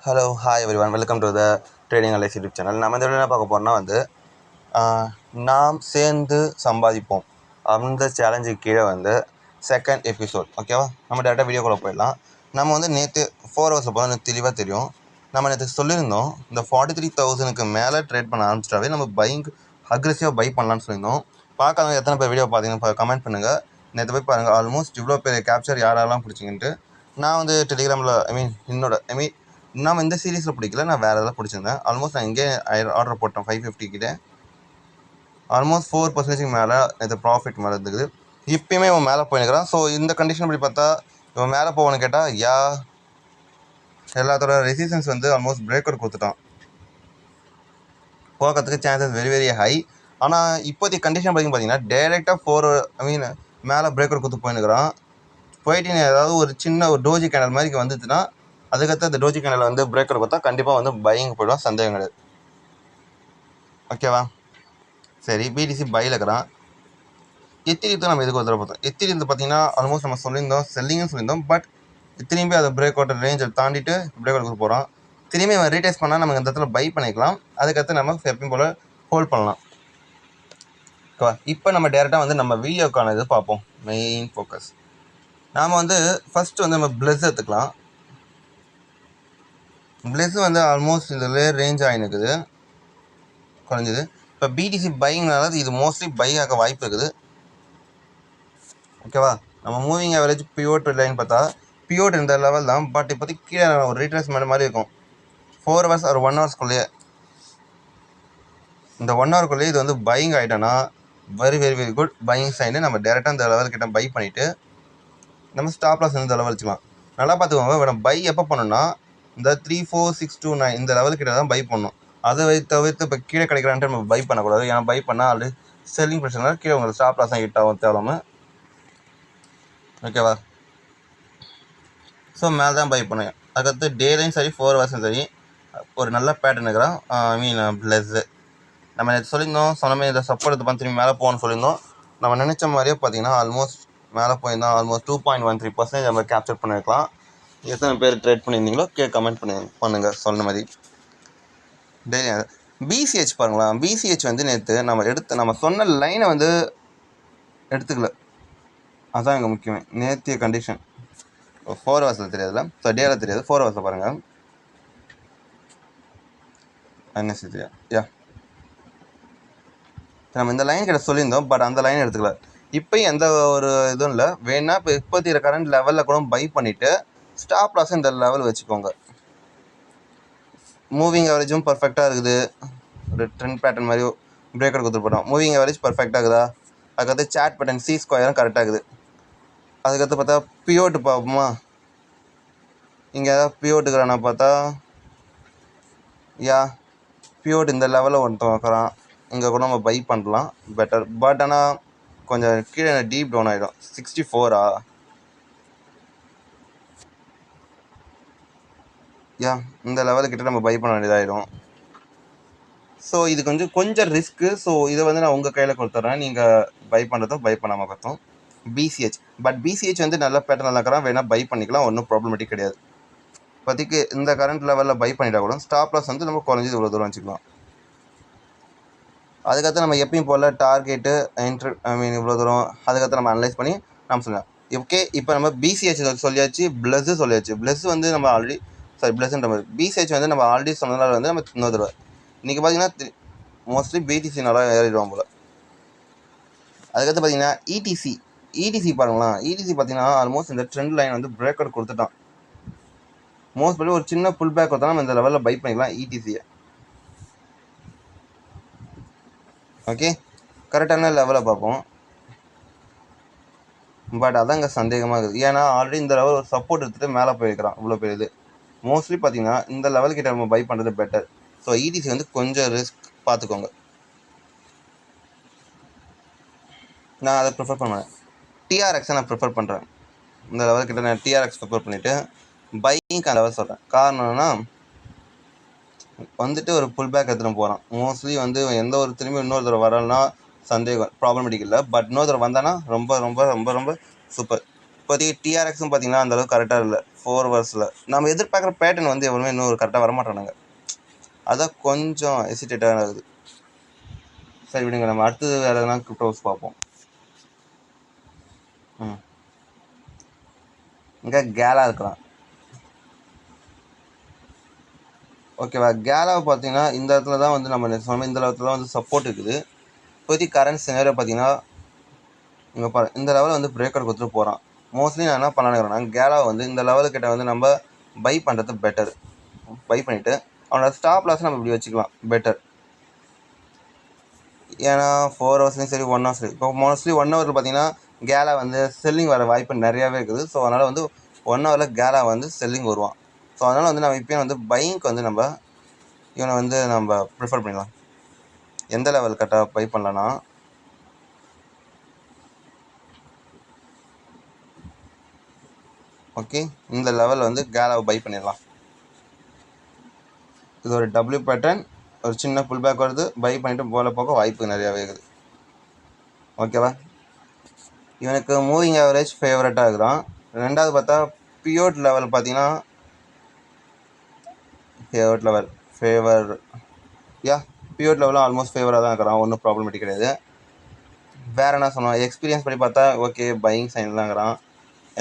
Hello hi everyone, welcome to the trading allies YouTube channel. நம்ம இந்த என்ன பார்க்க போகிறோம்னா நாம் சேர்ந்து சம்பாதிப்போம் அந்த சேலஞ்சுக்கு கீழே செகண்ட் எபிசோட். ஓகேவா, நம்ம டேரெக்டாக வீடியோக்குள்ளே போயிடலாம். நம்ம நேற்று 4 ஹவர்ஸில் போனால் எனக்கு தெளிவாக தெரியும். நம்ம நேற்று சொல்லியிருந்தோம், இந்த 43,000க்கு மேலே ட்ரேட் பண்ண ஆரம்பிச்சிட்டாவே நம்ம பையிங் அக்ரெசிவாக பை பண்ணலான்னு சொல்லியிருந்தோம். பார்க்காதவங்க எத்தனை பேர் வீடியோ பார்த்தீங்கன்னு கமெண்ட் பண்ணுங்கள். நேற்று போய் பாருங்கள், ஆல்மோஸ்ட் இவ்வளோ பெரிய கேப்சர் யாரெல்லாம் பிடிச்சிங்கன்ட்டு. நான் டெலிகிராமில் நம்ம இந்த சீரீஸில் பிடிக்கல, நான் வேறு எதாவது பிடிச்சிருந்தேன். ஆல்மோஸ்ட் நான் இங்கே ஆர்டர் போட்டேன் 550 கிட்டே. ஆல்மோஸ்ட் 4% மேலே இது ப்ராஃபிட் மேலே இருந்துக்குது. இப்போயுமே இவன் மேலே போயிருக்கிறான். ஸோ இந்த கண்டிஷன் படி பார்த்தா இவன் மேலே போகணும்னு கேட்டால் எல்லாத்தோட ரெசிஸ்டன்ஸ் ஆல்மோஸ்ட் பிரேக் அவுட் கொடுத்துட்டான். போகிறதுக்கு சான்சஸ் வெரி வெரி ஹை. ஆனால் இப்போதைக்கு கண்டிஷன் பார்த்தீங்கன்னா டேரெக்டாக மேலே பிரேக் அவுட் கொடுத்து போயிருக்கிறான். போயிட்டு ஏதாவது ஒரு சின்ன ஒரு டோஜி கேனல் மாதிரி வந்துச்சுன்னா அதுக்கடுத்து அந்த டோஜி கேனலில் பிரேக் அவுட் கொடுத்தா கண்டிப்பாக பையிங் போய்டும், சந்தேகம் கிடையாது. ஓகேவா, சரி. பிடிசி பையில் இருக்கிறான். எத்திரித்து நம்ம எதுக்கு ஒருத்தர பார்த்தோம். எத்திரி பார்த்தீங்கன்னா ஆல்மோஸ்ட் நம்ம சொல்லியிருந்தோம், செல்லிங்கும் சொல்லியிருந்தோம். பட் திரும்பி அதை பிரேக் அவுட் ரேஞ்சை தாண்டிட்டு பிரேக் அவுட் கொடுக்க போகிறோம். திரும்பி அவன் ரீடைஸ் பண்ணால் நம்ம இந்த இடத்துல பை பண்ணிக்கலாம். அதுக்கடுத்து நம்ம எப்பயும் போல் ஹோல்ட் பண்ணலாம். ஓகேவா, இப்போ நம்ம டேரெக்டாக நம்ம வீடியோக்கான இது பார்ப்போம். மெயின் ஃபோக்கஸ் நாம் ஃபஸ்ட்டு நம்ம பிளஸ் எடுத்துக்கலாம். பிளஸ் ஆல்மோஸ்ட் இதில் ரேஞ்ச் ஆகினுக்குது, குறைஞ்சிது. இப்போ பிடிசி பையிங்னால இது மோஸ்ட்லி பை ஆக வாய்ப்பு இருக்குது. ஓகேவா, நம்ம மூவிங் ஆவரேஜ் பியோட் லைன் பார்த்தா பியோட் இந்த லெவல் தான். பட் இப்போதைக்கு கீழே ஒரு ரீட்ரேஸ்மெண்ட் மாதிரி இருக்கும். 4 ஹவர்ஸ் ஒரு 1 ஹவர்ஸ்குள்ளேயே, இந்த 1 ஹவருக்குள்ளேயே இது பையிங் ஆகிட்டோன்னா very very very good buying சைனு. நம்ம டேரெக்டாக இந்த லெவல் கிட்ட பை பண்ணிவிட்டு நம்ம ஸ்டாப் லாஸ் இந்த லெவல் வச்சுக்கலாம். நல்லா பார்த்துக்கோங்க, நம்ம பை எப்போ பண்ணணும்னா இந்த 3, 4, 6, 2, 9 இந்த லெவல் கிட்ட தான் பை பண்ணணும். அதை தவிர்த்து இப்போ கீழே கிடைக்கிறான்ட்டு நம்ம பை பண்ணக்கூடாது. ஏன்னா பை பண்ணால் ஆல்ரெடி செல்லிங் பிரச்சனை கீழே உங்களுக்கு ஸ்டாப் லாஸ் தான் ஹிட் ஆகும் தேவையில்லாமல். ஓகேவா, ஸோ மேலே தான் பை பண்ணுவேன். அதுக்கடுத்து டேலையும் சரி 4 ஹவர்ஸும் சரி ஒரு நல்ல பேட்டர்ன் இருக்கிறான். பிளஸ்ஸு நம்ம சொல்லியிருந்தோம், சொன்ன இதை சப்போர்ட் எடுத்து திரும்பி மேலே போகணும்னு சொல்லியிருந்தோம். நம்ம நினச்ச மாதிரியே பார்த்தீங்கன்னா ஆல்மோஸ்ட் மேலே போயிருந்தோம். ஆல்மோஸ்ட் 2.13% நம்ம கேப்சர் பண்ணியிருக்கலாம். எத்தனை பேர் ட்ரேட் பண்ணியிருந்தீங்களோ கமெண்ட் பண்ணுங்கள் சொன்ன மாதிரி. டெய்லி பிசிஹெச் பாருங்களேன். பிசிஹெச் நேற்று நம்ம சொன்ன லைனை எடுத்துக்கல. அதுதான் இங்கே முக்கியமே. நேற்றைய கண்டிஷன் 4 ஹவர்ஸில் தெரியாதுல்ல, ஸோ டேல தெரியாது. 4 ஹவர்ஸில் பாருங்கள். என்எஸ்சி தெரியாது. நம்ம இந்த லைன் கிட்ட சொல்லியிருந்தோம், பட் அந்த லைன் எடுத்துக்கல. இப்போயும் எந்த ஒரு இதுவும் இல்லை. வேணா இப்போ இப்போதைய கரண்ட் லெவலில் கூட பை பண்ணிவிட்டு ஸ்டாப் லாஸ் இந்த லெவல் வச்சுக்கோங்க. மூவிங் ஆவரேஜும் பர்ஃபெக்டாக இருக்குது. ஒரு ட்ரெண்ட் பேட்டர்ன் மாதிரி பிரேக் அவுட் கொடுத்துட்டு போட்டோம். மூவிங் ஆவரேஜ் பர்ஃபெக்டாக இருக்குதா? அதுக்கடுத்து சாட் பேட்டர்ன் சி ஸ்கொயரும் கரெக்டாக இருக்குது. அதுக்கடுத்து பார்த்தா பியோட்டு பார்ப்போமா? இங்கே ஏதாவது பியோட்டுக்கிறானா பார்த்தா பியோட் இந்த லெவலில் ஒருத்தன் வைக்கிறான். இங்கே கூட நம்ம பை பண்ணலாம், பெட்டர். பட் ஆனால் கொஞ்சம் கீழே டீப் டவுன் ஆகிடும். 64 இந்த லெவலுக்கிட்ட நம்ம பை பண்ண வேண்டியதாகிடும். ஸோ இது கொஞ்சம் ரிஸ்க்கு. ஸோ இதை நான் உங்கள் கையில் கொடுத்துட்றேன். நீங்கள் பை பண்ணுறதும் பை பண்ணாமல் பார்த்தோம். பிசிஹெச் பட் பிசிஹெச் நல்ல பேட்டர்ன் நல்லா இருக்கிறான். வேணால் பை பண்ணிக்கலாம், ஒன்றும் ப்ராப்ளமேட்டிக் கிடையாது. இப்போதைக்கு இந்த கரண்ட் லெவலில் பை பண்ணிட்டா கூட ஸ்டாப் லாஸ் நம்ம குறைஞ்சது இவ்வளோ தூரம் வச்சுக்கலாம். அதுக்கடுத்து நம்ம எப்பயும் போல் டார்கெட்டு இவ்வளோ தூரம் அதுக்கடுத்து நம்ம அனலைஸ் பண்ணி நம்ம சொல்லலாம். ஓகே, இப்போ நம்ம பிசிஹெச் சொல்லியாச்சு, பிளஸ்ஸு சொல்லியாச்சு. பிளஸ் நம்ம ஆல்ரெடி பிளஸ்ன்ற மாதிரி பிசிஹெச் நம்ம ஆல்ரெடி சொன்னதுனால நம்ம இன்னொரு தடவை இன்றைக்கி பார்த்தீங்கன்னா மோஸ்ட்லி பிடிசி நல்லா ஏறிடுவோம் போல். அதுக்கடுத்து பார்த்தீங்கன்னா இடிசி பாருங்களேன். இடிசி பார்த்தீங்கன்னா ஆல்மோஸ்ட் இந்த ட்ரெண்ட் லைன் பிரேக் அவுட் கொடுத்துட்டான். மோஸ்ட் பண்ணி ஒரு சின்ன புல் பேக் கொடுத்தா நம்ம இந்த லெவலில் பை பண்ணிக்கலாம் இடிசியை. ஓகே, கரெக்டான லெவலில் பார்ப்போம். பட் அதான் இங்கே சந்தேகமாக இருக்குது. ஏன்னா ஆல்ரெடி இந்த லெவல் ஒரு சப்போர்ட் எடுத்துகிட்டு மேலே போயிருக்கிறான். இவ்வளோ பெரிய இது மோஸ்ட்லி பார்த்தீங்கன்னா இந்த லெவல்கிட்ட நம்ம பை பண்ணுறது பெட்டர். ஸோ இடிசி கொஞ்சம் ரிஸ்க் பார்த்துக்கோங்க. நான் அதை ப்ரிஃபர் பண்ணுவேன். டிஆர்எக்ஸை நான் ப்ரிஃபர் பண்ணுறேன். இந்த லெவல்கிட்ட நான் டிஆர்எக்ஸ் ப்ரிஃபர் பண்ணிவிட்டு பையிங்க்கு அந்த லெவல் சொல்கிறேன். காரணம்னா ஒரு புல் பேக் எடுத்துகிட்டு போகிறான். மோஸ்ட்லி எந்த ஒரு திரும்பி இன்னொரு தடவை வரலன்னா சந்தேகம் ப்ராப்ளமேட்டிக் இல்லை. பட் இன்னொரு தடவை வந்தானா ரொம்ப ரொம்ப ரொம்ப ரொம்ப சூப்பர். இப்போதைக்கு டிஆர்எக்ஸும் பார்த்தீங்கன்னா அந்தளவுக்கு கரெக்டாக இல்லை 4 ஹவர்ஸில். நம்ம எதிர்பார்க்குற பேட்டர்ன் வந்து எவ்வளோமே இன்னும் கரெக்டாக வரமாட்டானுங்க. அதான் கொஞ்சம் ஹெசிடேட்டாக ஆகுது. சரி விடுங்க, நம்ம அடுத்தது வேறு எதனா கிரிப்டோஸ் பார்ப்போம். இங்கே கேலா இருக்கலாம். ஓகேவா, கேலாவை பார்த்தீங்கன்னா இந்த இடத்துல தான் வந்து நம்ம சொன்ன இந்த இடத்துல தான் வந்து சப்போர்ட் இருக்குது. இப்போதைக்கு கரண்ட் சினாரியோ பார்த்தீங்கன்னா இங்கே இந்த லெவலில் வந்து பிரேக்கர் கொடுத்துட்டு போகிறான். மோஸ்ட்லி நான் என்ன பண்ணலான்னு கேலாவை வந்து இந்த லெவலுக்கிட்ட வந்து நம்ம பை பண்ணுறது பெட்டர். பை பண்ணிவிட்டு அவனோட ஸ்டாப் லாஸ் நம்ம இப்படி வச்சுக்கலாம் பெட்டர். ஏன்னா 4 ஹவர்ஸ்லையும் சரி 1 ஹவர் சரி. இப்போ மோஸ்ட்லி 1 ஹவரில் பார்த்தீங்கன்னா கேலா வந்து செல்லிங் வர வாய்ப்பு நிறையாவே இருக்குது. ஸோ அதனால் வந்து 1 ஹவரில் கேலா வந்து செல்லிங் வருவான். ஸோ அதனால் வந்து நம்ம இப்போயும் வந்து பையிங்க்கு வந்து நம்ம இவனை வந்து நம்ம ப்ரிஃபர் பண்ணிடலாம். எந்த லெவல் கரெக்டாக பை பண்ணலன்னா ஓகே, இந்த லெவலில் வந்து கேலாவை பை பண்ணிடலாம். இது ஒரு டபிள்யூ பேட்டர்ன், ஒரு சின்ன புல் பேக் வருது, பை பண்ணிவிட்டு போல போக வாய்ப்பு நிறையாவே இருக்குது. ஓகேவா, இவனுக்கு மூவிங் ஆவரேஜ் ஃபேவரட்டாக இருக்கிறான். ரெண்டாவது பார்த்தா பியோட் லெவல் பார்த்தீங்கன்னா பியோட் லெவல் பியோட் லெவலும் ஆல்மோஸ்ட் ஃபேவராக தான் இருக்கிறான். ஒன்றும் ப்ராப்ளமேட்டிக் கிடையாது. வேறு என்ன சொன்னோம், எக்ஸ்பீரியன்ஸ் படி பார்த்தா ஓகே பையிங் சைன் தான்ங்கிறான்.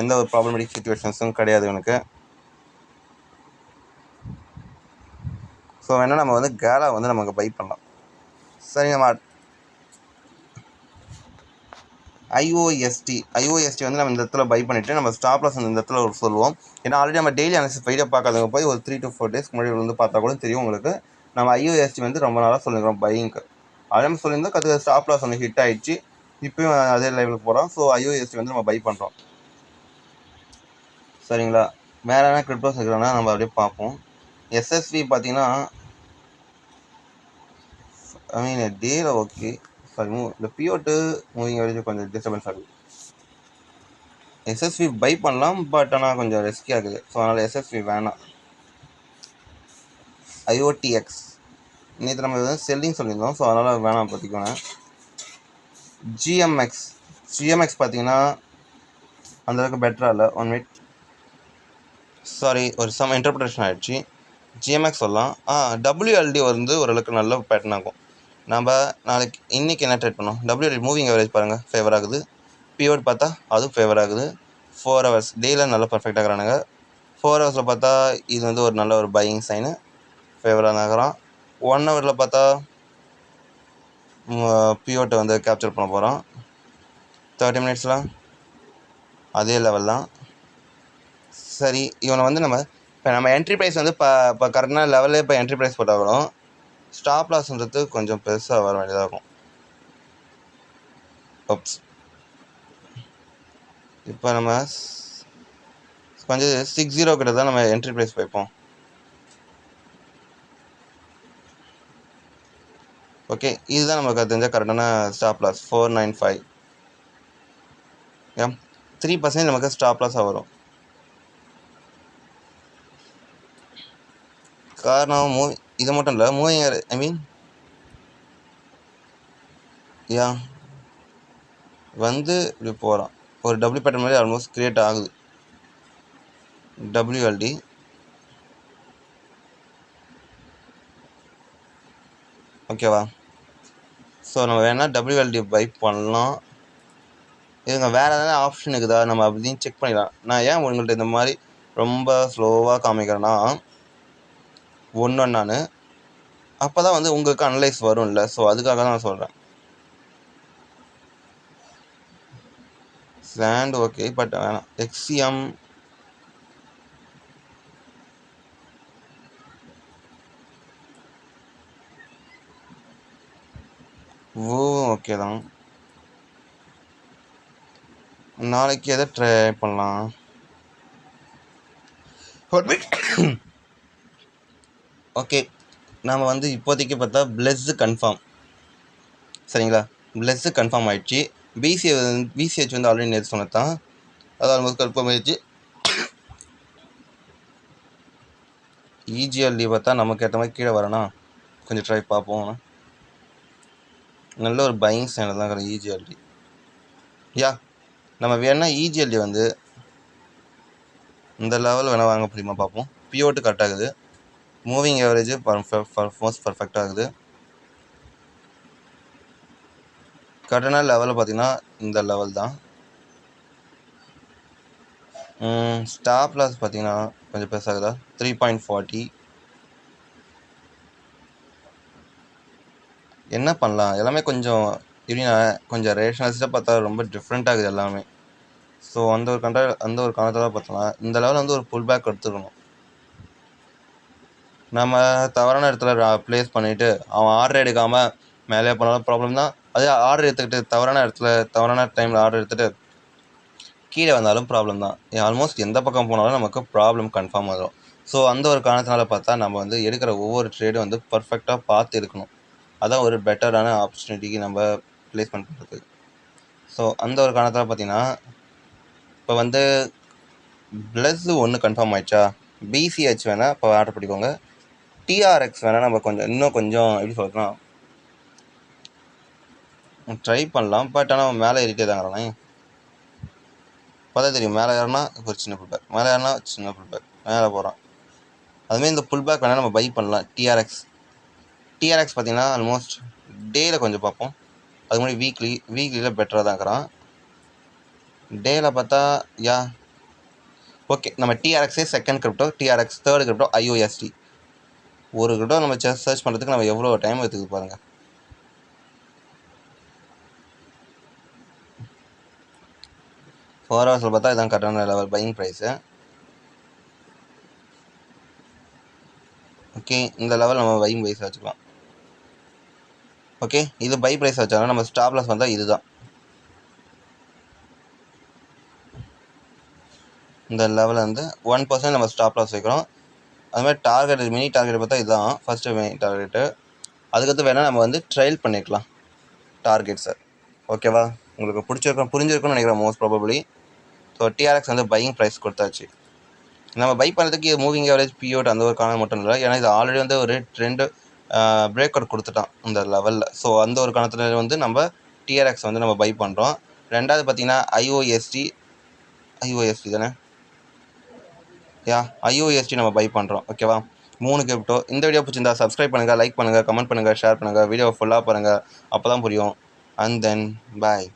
எந்த ஒரு ப்ராப்ளமேட்டிக் சுச்சுவேஷன்ஸும் கிடையாது இவனுக்கு. ஸோ வேணால் நம்ம வந்து கேலா வந்து நமக்கு பை பண்ணலாம். சரி, நம்ம ஐஓஎஸ்டி வந்து நம்ம இந்த இடத்துல பை பண்ணிவிட்டு நம்ம ஸ்டாப் லாஸ் இந்த இடத்துல ஒரு சொல்லுவோம். ஏன்னா ஆல்ரெடி நம்ம டெய்லி அனாலிசிஸ் வீடியோ பார்க்காதவங்க போய் ஒரு 3 to 4 days முன்னாடி வந்து பார்த்தா கூட தெரியும் உங்களுக்கு. நம்ம ஐஓஎஸ்டி வந்து ரொம்ப நாளாக சொல்லிக்கிறோம் பையிங்க்கு. அதே மாதிரி சொல்லியிருந்தோம், அது ஸ்டாப் லாஸ் வந்து ஹிட் ஆகிடுச்சு. இப்போயும் அதே லெவலுக்கு போகிறோம். ஸோ ஐஓஎஸ்டி வந்து நம்ம பை பண்ணுறோம். சரிங்களா, வேறு என்ன கிரிப்டோஸ் இருக்கிறோன்னா நம்ம அப்படியே பார்ப்போம். எஸ்எஸ்வி பார்த்தீங்கன்னா டேல ஓகே. சாரி, இந்த பியோட்டு மூவிங் வரைக்கும் கொஞ்சம் டிஸ்டர்பன்ஸ் ஆகுது. எஸ்எஸ்வி பை பண்ணலாம், பட் ஆனால் கொஞ்சம் ரிஸ்கியாக இருக்குது. ஸோ அதனால் எஸ்எஸ்வி வேணாம். ஐஓடிஎக்ஸ் நேற்று நம்ம வந்து செல்லிங் சொல்லியிருந்தோம். ஸோ அதனால் வேணாம் பார்த்திக்கோங்க. ஜிஎம்எக்ஸ் பார்த்தீங்கன்னா அந்தளவுக்கு பெட்டராக இல்லை. 1 மினிட், சாரி, ஒரு சம் இன்டர்பிரேஷன் ஆகிடுச்சு. ஜிஎம்எக்ஸ் சொல்லலாம். டபிள்யூஎல்டி வந்து ஓரளவுக்கு நல்ல பேட்டர்ன் ஆகும். நம்ம இன்றைக்கி என்ன ட்ரேட் பண்ணோம், டபிள்யூஎல்டி மூவிங் ஆவரேஜ் பாருங்கள் ஃபேவர் ஆகுது. பியோட் பார்த்தா அதுவும் ஃபேவர் ஆகுது. 4 ஹவர்ஸ் டேயில் நல்லா பர்ஃபெக்டாக இருக்கிறானுங்க. 4 ஹவர்ஸில் பார்த்தா இது வந்து ஒரு நல்ல ஒரு பையிங் சைனு, ஃபேவராக நகரம். 1 ஹவரில் பார்த்தா பியோட்டை வந்து கேப்சர் பண்ண போகிறோம். 30 மினிட்ஸில் அதே லெவல் தான். சரி, இவனை வந்து நம்ம என்ட்ரி ப்ரைஸ் வந்து இப்போ கரெக்டான லெவலே இப்போ என்ட்ரி ப்ரைஸ் போட்டால் கூட ஸ்டாப் லாஸ்ன்றது கொஞ்சம் பெருசாக வர வேண்டியதாக இருக்கும். இப்போ நம்ம கொஞ்சம் 60 கிட்ட தான் நம்ம என்ட்ரி ப்ரைஸ் வைப்போம். ஓகே, இதுதான் நமக்கு தெரிஞ்ச கரெக்டான ஸ்டாப் லாஸ் 495. 3% நமக்கு ஸ்டாப் லாஸாக வரும். காரணம் இது மட்டும் இல்லை, மூவிங் வந்து இப்படி போகிறான். ஒரு டபிள்யூ பேட்டர்ன் மாதிரி ஆல்மோஸ்ட் கிரியேட் ஆகுது டபிள்யூஎல்டி. ஓகேவா, ஸோ நம்ம வேணால் டபிள்யூஎல்டி பை பண்ணலாம். இதுங்க வேறு எதனா ஆப்ஷன் இருக்குதா நம்ம அப்படின்னு செக் பண்ணிடலாம். நான் ஏன் உங்கள்கிட்ட இந்த மாதிரி ரொம்ப ஸ்லோவாக காமிக்கிறேன்னா நான் அப்போ தான் வந்து உங்களுக்கு அனலைஸ் வரும்ல. ஸோ அதுக்காக தான் நான் சொல்கிறேன். சாண்ட் ஓகே, பட் வேணாம். எக்ஸிஎம் ஓகே தான். நாளைக்கு எதை ட்ரை பண்ணலாம்? ஓகே, நாம் வந்து இப்போதைக்கு பார்த்தா பிளெஸ்ஸு கன்ஃபார்ம். சரிங்களா, பிளெஸ்ஸு கன்ஃபார்ம் ஆகிடுச்சு. பிசிஹெச் வந்து ஆல்ரெடி நேற்று சொன்னதான், அது ஆல்மோஸ்ட் கன்ஃபார்ம் ஆகிடுச்சு. இஜிஎல்டி பார்த்தா நமக்கு ஏற்ற மாதிரி கீழே வரணும். கொஞ்சம் ட்ரை பார்ப்போம். நல்ல ஒரு பையிங் ஸ்டாண்டர்ட் தான் இஜிஎல்டி. நம்ம வேணால் இஜிஎல்டி வந்து இந்த லெவல் வேணால் வாங்க முடியுமா பார்ப்போம். பிஓட்டு கரெக்ட் ஆகுது. மூவிங் ஆவரேஜ் மோஸ்ட் பர்ஃபெக்ட் ஆகுது. கரெக்டான லெவலில் பார்த்தீங்கன்னா இந்த லெவல் தான். ஸ்டாப் லாஸ் பார்த்தீங்கன்னா கொஞ்சம் பெருசாகுதா, 3.40. என்ன பண்ணலாம், எல்லாமே கொஞ்சம் எப்படின்னா கொஞ்சம் ரேஷனலிஸ்டாக பார்த்தா ரொம்ப டிஃப்ரெண்ட்டாக இருக்குது எல்லாமே. ஸோ அந்த ஒரு காரணத்தில் பார்த்தோம்னா இந்த லெவலில் வந்து ஒரு புல் பேக் எடுத்துக்கணும். நம்ம தவறான இடத்துல ப்ளேஸ் பண்ணிவிட்டு அவன் ஆர்டர் எடுக்காமல் மேலே போனாலும் ப்ராப்ளம் தான். அதே ஆர்டர் எடுத்துக்கிட்டு தவறான டைமில் ஆர்டர் எடுத்துகிட்டு கீழே வந்தாலும் ப்ராப்ளம் தான். ஆல்மோஸ்ட் எந்த பக்கம் போனாலும் நமக்கு ப்ராப்ளம் கன்ஃபார்ம் வரும். ஸோ அந்த ஒரு காரணத்தினால பார்த்தா நம்ம வந்து எடுக்கிற ஒவ்வொரு ட்ரேடும் வந்து பர்ஃபெக்டாக பார்த்து இருக்கணும். அதான் ஒரு பெட்டரான ஆப்பர்ச்சுனிட்டிக்கு நம்ம ப்ளேஸ்மெண்ட் பண்ணுறது. ஸோ அந்த ஒரு காரணத்தில் பார்த்தீங்கன்னா இப்போ வந்து ப்ளஸ் ஒன்று கன்ஃபார்ம் ஆயிடுச்சா, பிசிஹெச் வேணால் இப்போ ஆர்டர் பண்ணிக்கோங்க. டிஆர்எக்ஸ் வேணால் நம்ம இன்னும் கொஞ்சம் எப்படி சொல்கிறோன்னா ட்ரை பண்ணலாம். பட் ஆனால் மேலே ஏறிட்டே தாங்கிறானே பார்த்தா தெரியும். மேலே ஏறினா ஒரு சின்ன புல் பேக், மேலே ஏறினா சின்ன புல் பேக், மேலே போகிறான். அதுமாரி இந்த புல் பேக் வேணால் நம்ம பை பண்ணலாம். டிஆர்எக்ஸ் பார்த்தீங்கன்னா ஆல்மோஸ்ட் டேயில் கொஞ்சம் பார்ப்போம். அது மாதிரி வீக்லியில் பெட்டராக தான் இருக்கிறான். டேயில் பார்த்தா ஓகே, நம்ம டிஆர்எக்ஸே second crypto, TRX third crypto, IOST. ஒரு கிரிப்டோ நம்ம சர்ச் பண்ணுறதுக்கு நம்ம எவ்வளோ டைம் எடுத்துக்குது பாருங்கள். ஃபோர் ஹவர்ஸில் பார்த்தா இதான் கரெக்டான லெவல் பையிங் ப்ரைஸு. ஓகே, இந்த லெவல் நம்ம பையிங் ப்ரைஸ் வச்சுக்கலாம். ஓகே, இது பை ப்ரைஸ் வச்சாலும் நம்ம ஸ்டாப் லாஸ் வந்தால் இதுதான். இந்த லெவலில் வந்து 1% நம்ம ஸ்டாப் லாஸ் வைக்கிறோம். அதுமாதிரி டார்கெட் மினி டார்கெட் பார்த்தா இதுதான் ஃபஸ்ட்டு மினி டார்கெட்டு. அதுக்கடுத்து வேணால் நம்ம வந்து ட்ரையல் பண்ணிக்கலாம் டார்கெட்ஸை. ஓகேவா, உங்களுக்கு புரிஞ்சிருக்கும்னு நினைக்கிறேன் மோஸ்ட் ப்ராபப்ளி. ஸோ டிஆர்எக்ஸ் வந்து பையிங் ப்ரைஸ் கொடுத்தாச்சு. நம்ம பை பண்ணுறதுக்கு மூவிங் ஆவரேஜ் பிஓட் அந்த ஒரு காரணம் மட்டும் இல்லை, ஏன்னா இது ஆல்ரெடி வந்து ஒரு ட்ரெண்டு பிரேக் அவுட் கொடுத்துட்டான் இந்த லெவலில். ஸோ அந்த ஒரு காரணத்தில் வந்து நம்ம டிஆர்எக்ஸ் வந்து நம்ம பை பண்ணுறோம். ரெண்டாவது பார்த்தீங்கன்னா ஐஓஎஸ்டி தானே, ஐஓஎஸ்டி நம்ம பை பண்ணுறோம். ஓகேவா, 3 கிரிப்டோ. இந்த வீடியோ பிடிச்சிருந்தா சப்ஸ்கிரைப் பண்ணுங்கள், லைக் பண்ணுங்கள், கமெண்ட் பண்ணுங்கள், ஷேர் பண்ணுங்கள், வீடியோ ஃபுல்லாக பாருங்கள், அப்போ தான் புரியும். And then bye.